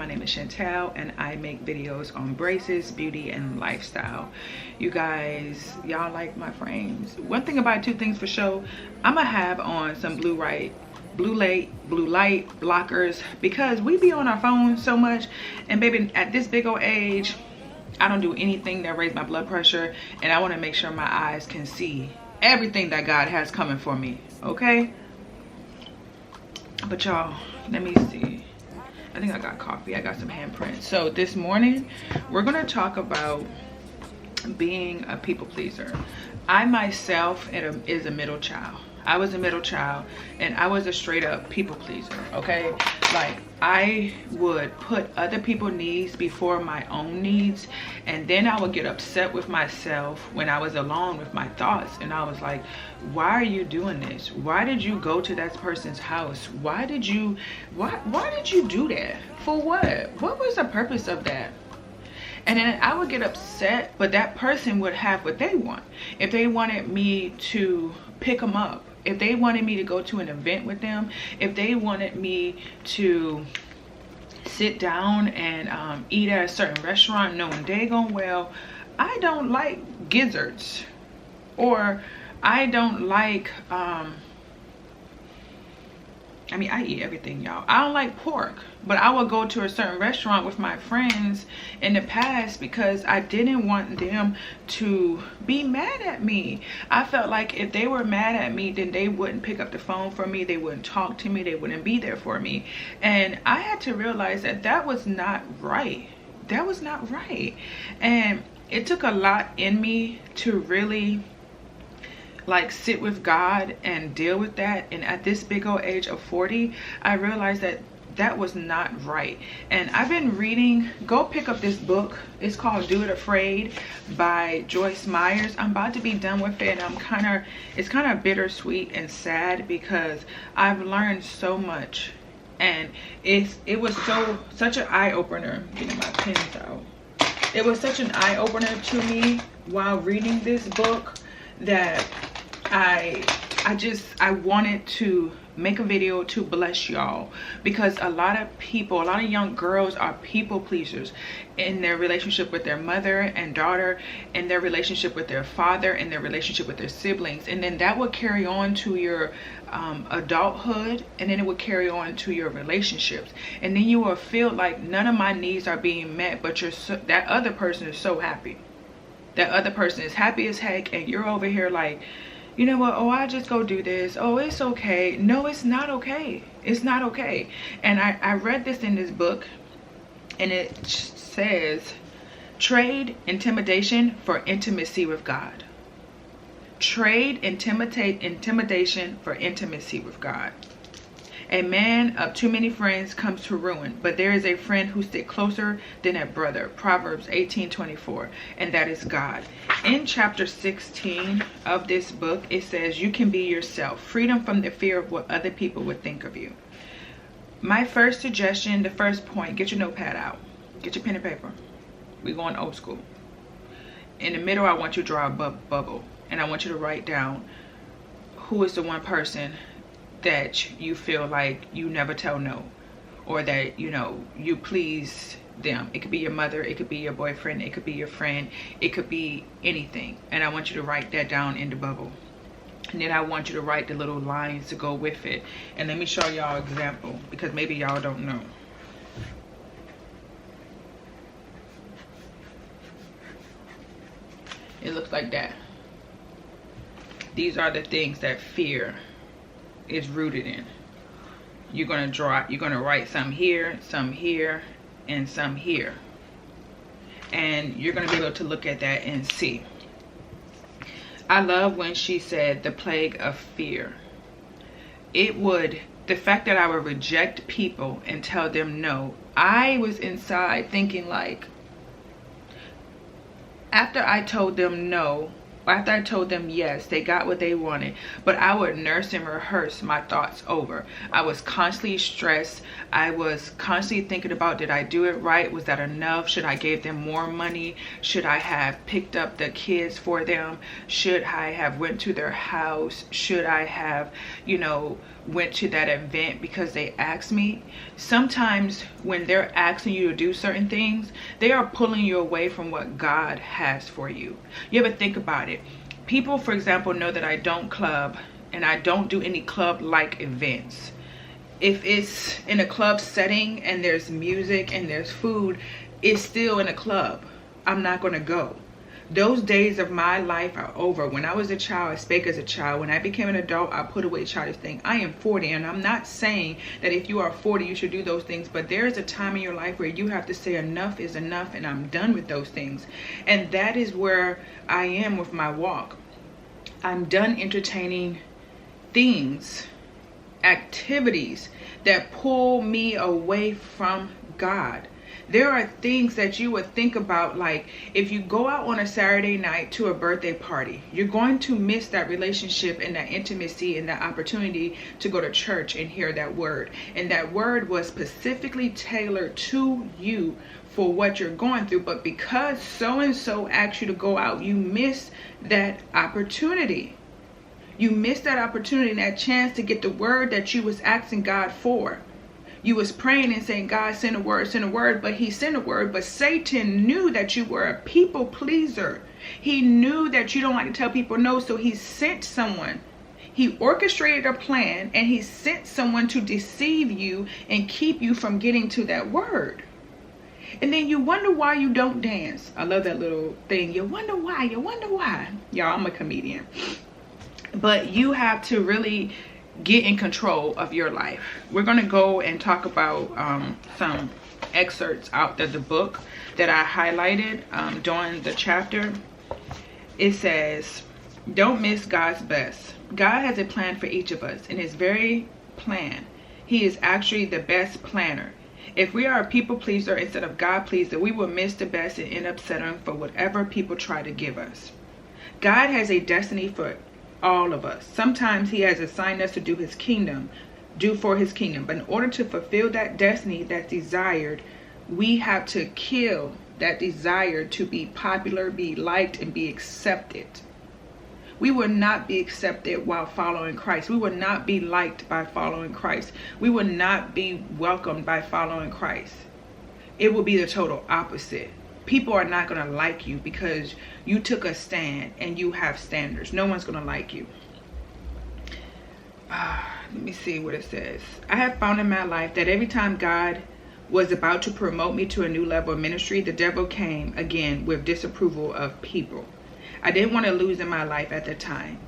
name is Chantel, and I make videos on braces, beauty, and lifestyle. You guys, y'all like my frames. One thing about two things for sure, I'm gonna have on some blue light blockers, because we be on our phones so much, and baby, at this big old age, I don't do anything that raise my blood pressure, and I want to make sure my eyes can see everything that God has coming for me, okay? But y'all, let me see. I think I got coffee. I got some handprints. So this morning, we're gonna talk about being a people pleaser. I myself is a middle child. I was a middle child, and I was a straight up people pleaser, okay? Like, I would put other people's needs before my own needs, and then I would get upset with myself when I was alone with my thoughts, and I was like, why are you doing this? Why did you go to that person's house? Why did you do that? For what? What was the purpose of that? And then I would get upset, but that person would have what they want. If they wanted me to pick them up, if they wanted me to go to an event with them, if they wanted me to sit down and eat at a certain restaurant, knowing daggone well I don't like gizzards, or I don't like I mean, I eat everything, y'all. I don't like pork, but I would go to a certain restaurant with my friends in the past because I didn't want them to be mad at me. I felt like if they were mad at me, then they wouldn't pick up the phone for me. They wouldn't talk to me. They wouldn't be there for me. And I had to realize that that was not right. That was not right. And it took a lot in me to really like sit with God and deal with that. And at this big old age of 40, I realized that that was not right. And I've been reading, go pick up this book. It's called Do It Afraid by Joyce Myers. I'm about to be done with it, and it's kind of bittersweet and sad because I've learned so much, and it was such an eye-opener. Getting my pens out. It was such an eye-opener to me while reading this book that I wanted to make a video to bless y'all, because a lot of people, a lot of young girls are people pleasers in their relationship with their mother and daughter, in their relationship with their father, in their relationship with their siblings, and then that would carry on to your adulthood, and then it would carry on to your relationships, and then you will feel like none of my needs are being met, but that other person is so happy. That other person is happy as heck, and you're over here like, you know what, oh, I just go do this, oh, it's okay. No, it's not okay. It's not okay. And I read this in this book, and it says, trade intimidation for intimacy with God. Trade intimidation for intimacy with God. A man of too many friends comes to ruin, but there is a friend who sticks closer than a brother. Proverbs 18:24, and that is God. In chapter 16 of this book, it says, you can be yourself. Freedom from the fear of what other people would think of you. My first suggestion, the first point, get your notepad out. Get your pen and paper. We're going old school. In the middle, I want you to draw a bubble, and I want you to write down who is the one person that you feel like you never tell no, or that you please them. It could be your mother, it could be your boyfriend, it could be your friend, it could be anything. And I want you to write that down in the bubble, and then I want you to write the little lines to go with it. And let me show y'all an example, because maybe y'all don't know. It looks like that. These are the things that fear is rooted in. You're gonna write some here, and some here, and you're gonna be able to look at that and see. I love when she said the plague of fear. The fact that I would reject people and tell them no, I was inside thinking like, after I told them no, after I told them yes, they got what they wanted, but I would nurse and rehearse my thoughts over. I was constantly stressed. I was constantly thinking about, did I do it right? Was that enough? Should I give them more money? Should I have picked up the kids for them? Should I have went to their house? Should I have, went to that event because they asked me. Sometimes when they're asking you to do certain things, they are pulling you away from what God has for you. You ever think about it? People, for example, know that I don't club and I don't do any club-like events. If it's in a club setting and there's music and there's food, it's still in a club. I'm not going to go. Those days of my life are over. When I was a child, I spake as a child. When I became an adult, I put away childish things. I am 40, and I'm not saying that if you are 40, you should do those things. But there is a time in your life where you have to say enough is enough, and I'm done with those things. And that is where I am with my walk. I'm done entertaining things, activities that pull me away from God. There are things that you would think about, like if you go out on a Saturday night to a birthday party, you're going to miss that relationship and that intimacy and that opportunity to go to church and hear that word. And that word was specifically tailored to you for what you're going through. But because so-and-so asked you to go out, you miss that opportunity. You missed that opportunity and that chance to get the word that you was asking God for. You was praying and saying, God, send a word, but he sent a word. But Satan knew that you were a people pleaser. He knew that you don't like to tell people no, so he sent someone. He orchestrated a plan and he sent someone to deceive you and keep you from getting to that word. And then you wonder why you don't dance. I love that little thing. You wonder why. Y'all, I'm a comedian. But you have to really get in control of your life. We're going to go and talk about some excerpts out of the book that I highlighted during the chapter. It says, don't miss God's best. God has a plan for each of us, and his very plan, he is actually the best planner. If we are a people pleaser instead of God pleaser, we will miss the best and end up settling for whatever people try to give us. God has a destiny for all of us. Sometimes he has assigned us to do for his kingdom. But in order to fulfill that destiny that's desired, we have to kill that desire to be popular, be liked, and be accepted. We will not be accepted while following Christ. We will not be liked by following Christ. We will not be welcomed by following Christ. It will be the total opposite. People are not going to like you because you took a stand and you have standards. No one's going to like you. Let me see what it says. I have found in my life that every time God was about to promote me to a new level of ministry, the devil came again with disapproval of people. I didn't want to lose in my life at the time.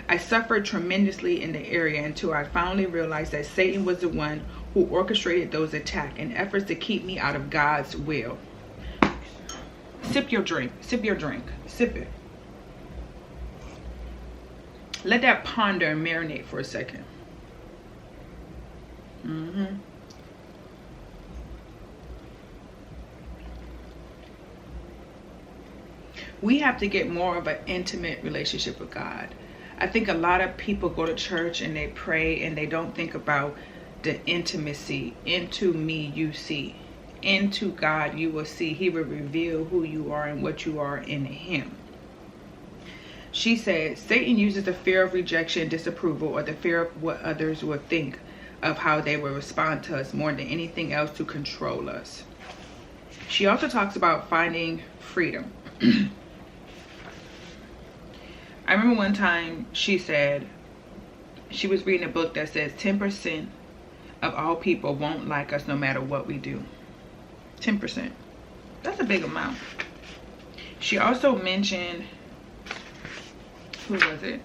I suffered tremendously in the area until I finally realized that Satan was the one who orchestrated those attacks and efforts to keep me out of God's will. Sip your drink. Sip it. Let that ponder and marinate for a second. We have to get more of an intimate relationship with God. I think a lot of people go to church and they pray and they don't think about the intimacy. Into me you see. Into God you will see. He will reveal who you are and what you are in him. She said, Satan uses the fear of rejection, disapproval, or the fear of what others will think of how they will respond to us more than anything else to control us. She also talks about finding freedom. I remember one time she said she was reading a book that says 10% of all people won't like us no matter what we do. 10%. That's a big amount. She also mentioned, who was it?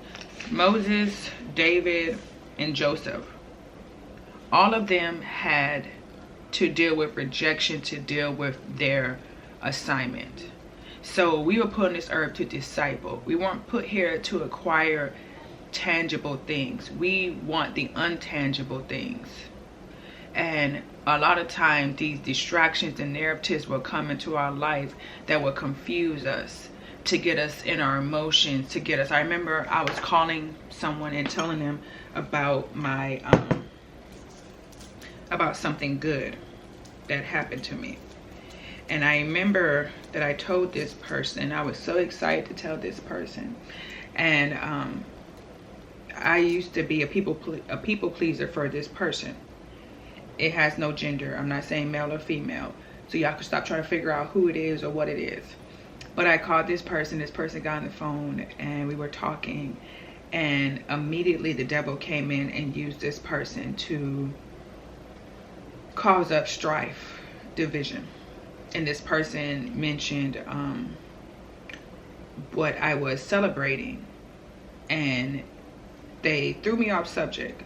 Moses, David, and Joseph. All of them had to deal with rejection, to deal with their assignment. So we were put on this earth to disciple. We weren't put here to acquire tangible things. We want the untangible things. And a lot of times these distractions and narratives will come into our life that will confuse us, to get us in our emotions, to get us. I remember I was calling someone and telling them about my about something good that happened to me. And I remember that I told this person, I was so excited to tell this person. And I used to be a people pleaser for this person. It has no gender. I'm not saying male or female. So y'all can stop trying to figure out who it is or what it is. But I called this person got on the phone, and we were talking, and immediately the devil came in and used this person to cause up strife, division. And this person mentioned what I was celebrating, and they threw me off subject,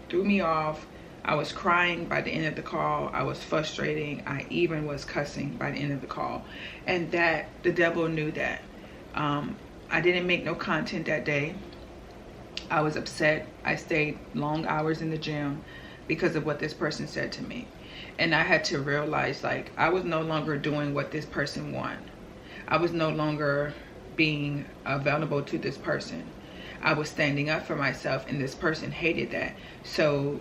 threw me off. I was crying by the end of the call. I was frustrating. I even was cussing by the end of the call. And that the devil knew that. I didn't make no content that day. I was upset. I stayed long hours in the gym because of what this person said to me. And I had to realize, like, I was no longer doing what this person wanted. I was no longer being available to this person. I was standing up for myself, and this person hated that. So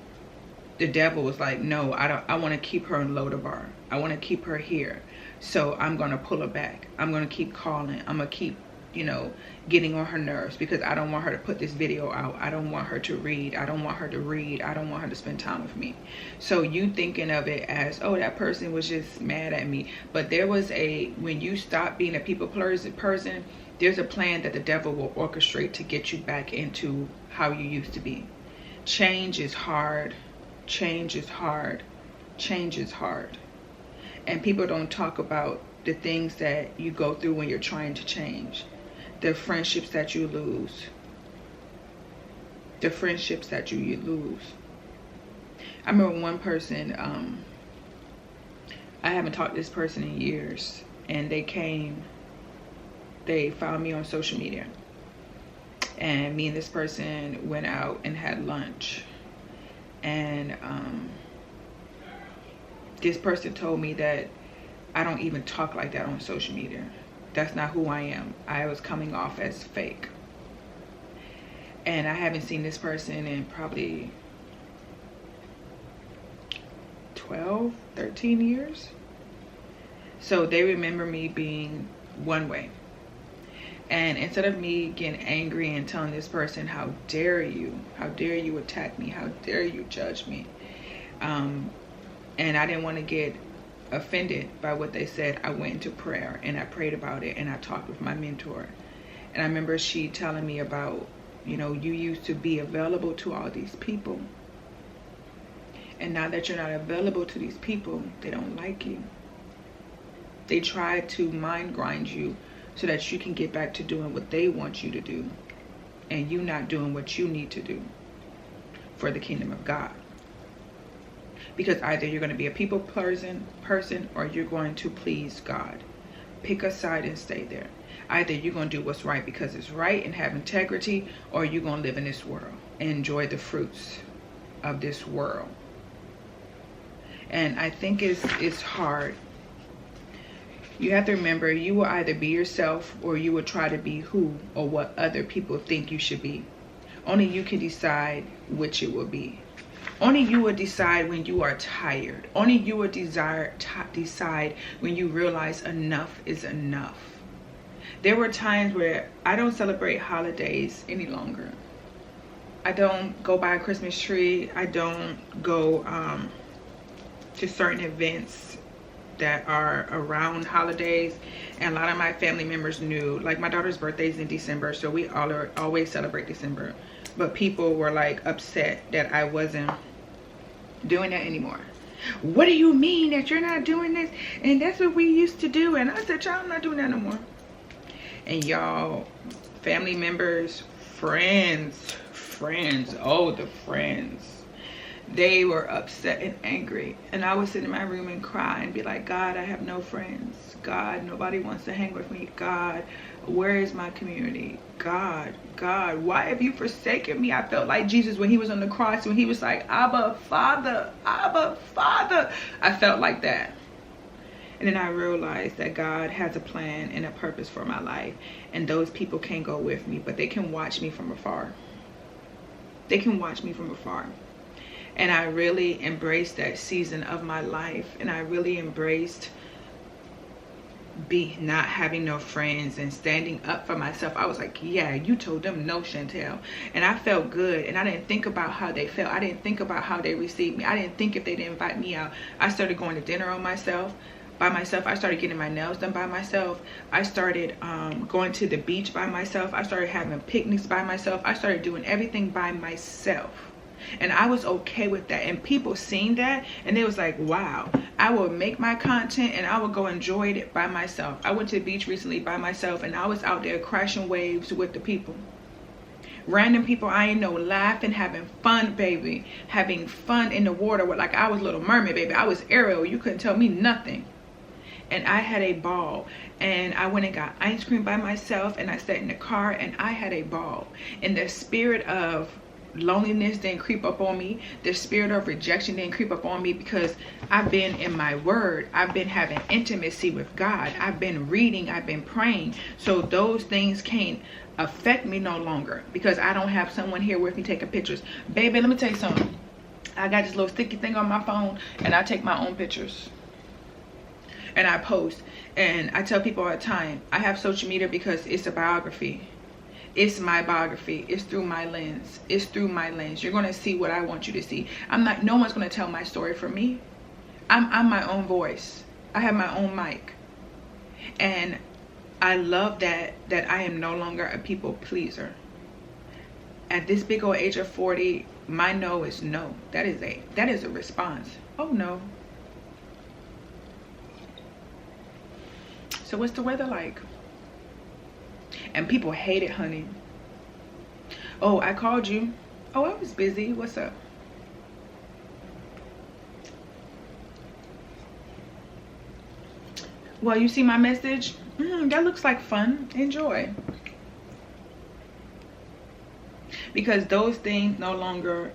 the devil was like, no, I want to keep her in Lodabar. I want to keep her here. So I'm going to pull her back. I'm going to keep calling. I'm going to keep, you know, getting on her nerves, because I don't want her to put this video out. I don't want her to read. I don't want her to read. I don't want her to spend time with me. So you thinking of it as, oh, that person was just mad at me. But there was when you stop being a people person, there's a plan that the devil will orchestrate to get you back into how you used to be. Change is hard. Change is hard. Change is hard. And people don't talk about the things that you go through when you're trying to change. The friendships that you lose. The friendships that you lose. I remember one person, I haven't talked to this person in years, and they found me on social media. And me and this person went out and had lunch. And this person told me that I don't even talk like that on social media. That's not who I am. I was coming off as fake. And I haven't seen this person in probably 12, 13 years. So they remember me being one way. And instead of me getting angry and telling this person, how dare you attack me, how dare you judge me, and I didn't want to get offended by what they said, I went into prayer and I prayed about it, and I talked with my mentor. And I remember she telling me about, you know, you used to be available to all these people, and now that you're not available to these people, they don't like you. They try to mind grind you so that you can get back to doing what they want you to do, and you not doing what you need to do for the kingdom of God. Because either you're going to be a people person or you're going to please God. Pick a side and stay there. Either you're going to do what's right because it's right and have integrity, or you're going to live in this world and enjoy the fruits of this world. And I think it's hard. You have to remember, you will either be yourself, or you will try to be who or what other people think you should be. Only you can decide which it will be. Only you will decide when you are tired. Only you will decide when you realize enough is enough. There were times where I don't celebrate holidays any longer. I don't go buy a Christmas tree. I don't go to certain events that are around holidays. And a lot of my family members knew, like my daughter's birthday is in December, so we always celebrate December. But people were like upset that I wasn't doing that anymore. What do you mean that you're not doing this? And that's what we used to do. And I said, y'all, I'm not doing that no more. And y'all, family members, friends, oh, the friends, they were upset and angry. And I would sit in my room and cry and be like, God, I have no friends. God, nobody wants to hang with me. God, where is my community? God, why have you forsaken me? I felt like Jesus when he was on the cross, when he was like, Abba, Father, Abba, Father. I felt like that. And then I realized that God has a plan and a purpose for my life. And those people can't go with me, but they can watch me from afar. They can watch me from afar. And I really embraced that season of my life. And I really embraced be not having no friends and standing up for myself. I was like, yeah, you told them no, Chantel. And I felt good, and I didn't think about how they felt. I didn't think about how they received me. I didn't think if they didn't invite me out. I started going to dinner on myself, by myself. I started getting my nails done by myself. I started going to the beach by myself. I started having picnics by myself. I started doing everything by myself. And I was okay with that, and people seen that, and they was like, wow, I will make my content and I will go enjoy it by myself. I went to the beach recently by myself, and I was out there crashing waves with the people, random people I ain't know, laughing, having fun, baby, having fun in the water. Like I was Little Mermaid, baby. I was Ariel. You couldn't tell me nothing. And I had a ball, and I went and got ice cream by myself, and I sat in the car and I had a ball. And the spirit of loneliness didn't creep up on me. The spirit of rejection didn't creep up on me, because I've been in my word. I've been having intimacy with God. I've been reading. I've been praying. So those things can't affect me no longer, because I don't have someone here with me taking pictures. Baby, let me tell you something. I got this little sticky thing on my phone, and I take my own pictures and I post. And I tell people all the time, I have social media because it's a biography. It's my biography. It's through my lens. It's through my lens. You're going to see what I want you to see. No one's going to tell my story for me. I'm my own voice. I have my own mic. And I love that I am no longer a people pleaser. At this big old age of 40, my no is no. That is a response. Oh no. So what's the weather like? And people hate it, honey. Oh, I called you. Oh, I was busy. What's up? Well, you see my message? That looks like fun. Enjoy. Because those things no longer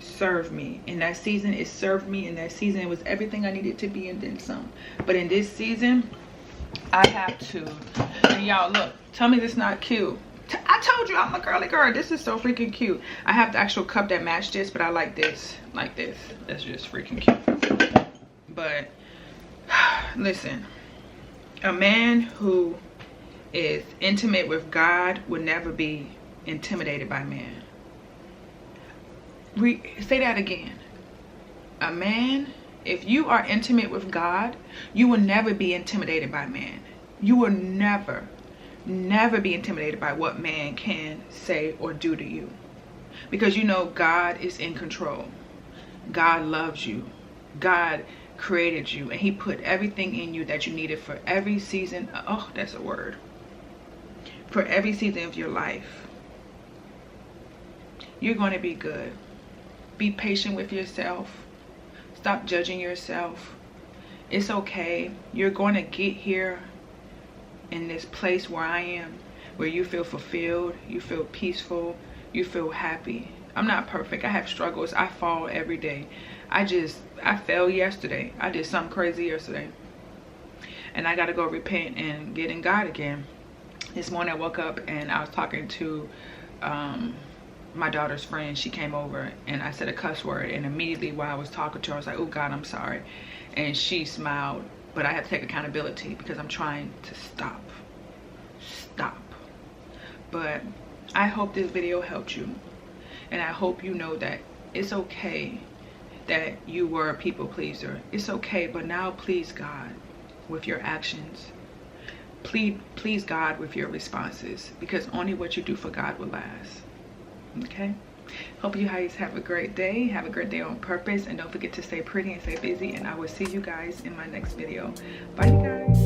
serve me. In that season, it served me. In that season, it was everything I needed to be, and then some. But in this season, I have to. And y'all, look, tell me this not cute. I told you I'm a girly girl. This is so freaking cute. I have the actual cup that matched this, but I like this. Like this. That's just freaking cute. But listen, a man who is intimate with God will never be intimidated by man. Say that again. A man, if you are intimate with God, you will never be intimidated by man. You will never be intimidated by what man can say or do to you. Because you know God is in control. God loves you. God created you, and he put everything in you that you needed for every season. Oh, that's a word. For every season of your life. You're going to be good. Be patient with yourself. Stop judging yourself. It's okay. You're going to get here in this place where I am, where you feel fulfilled, you feel peaceful, you feel happy. I'm not perfect. I have struggles. I fall every day. I fell yesterday. I did something crazy yesterday. And I got to go repent and get in God again. This morning I woke up and I was talking to my daughter's friend. She came over and I said a cuss word, and immediately while I was talking to her, I was like, oh God, I'm sorry. And she smiled, but I have to take accountability because I'm trying to stop. But I hope this video helped you, and I hope you know that it's okay that you were a people pleaser. It's okay, but now please God with your actions. Please God with your responses, because only what you do for God will last. Okay, hope you guys have a great day. Have a great day on purpose, and don't forget to stay pretty and stay busy, and I will see you guys in my next video. Bye, you guys.